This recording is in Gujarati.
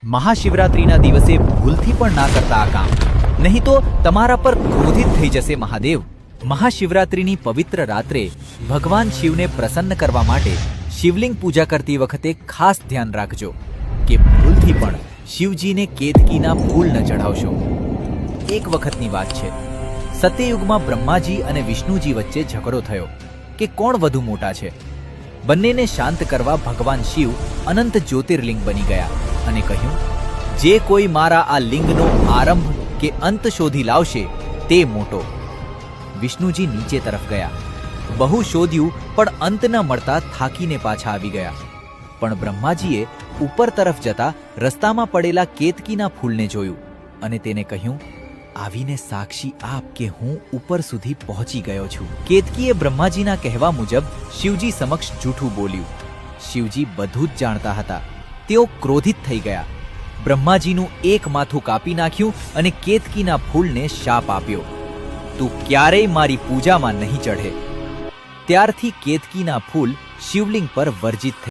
મહાશિવરાત્રિના દિવસે ભૂલથી પણ ના કરતા આ કામ, નહીં તો તમારા પર ક્રોધિત થઈ જશે મહાદેવ. મહાશિવરાત્રિની પવિત્ર રાત્રે ભગવાન શિવને પ્રસન્ન કરવા માટે શિવલિંગ પૂજા કરતી વખતે ખાસ ધ્યાન રાખજો કે ભૂલથી પણ શિવજીને કેતકીના ફૂલ ન ચઢાવશો. એક વખતની વાત છે, સત્યયુગમાં બ્રહ્માજી અને વિષ્ણુજી વચ્ચે ઝઘડો થયો કે કોણ વધુ મોટા છે. બંનેને શાંત કરવા ભગવાન શિવ અનંત જ્યોતિર્લિંગ બની ગયા અને કહ્યું, જે કોઈ મારા આ લિંગનો આરંભ કે અંત શોધી લાવશે તે મોટો. વિષ્ણુજી નીચે તરફ ગયા, બહુ શોધ્યું પણ અંત ન મળતા થાકીને પાછા આવી ગયા. પણ બ્રહ્માજીએ ઉપર તરફ જતા રસ્તામાં પડેલા કેતકીના ફૂલને જોયું અને તેને કહ્યું, આવીને સાક્ષી આપ કે હું ઉપર સુધી પહોંચી ગયો છું. કેતકીએ બ્રહ્માજીના કહેવા મુજબ શિવજી સમક્ષ જૂઠું બોલ્યું. શિવજી બધું જ જાણતા હતા. તેઓ ક્રોધિત થઈ ગયા. બ્રહ્માજીનું એક માથું કાપી નાખ્યું અને કેતકીના ફૂલને શાપ આપ્યો, તું ક્યારેય મારી પૂજામાં નહીં ચઢે. ત્યારથી કેતકીના ફૂલ શિવલિંગ પર વર્જિત થઈ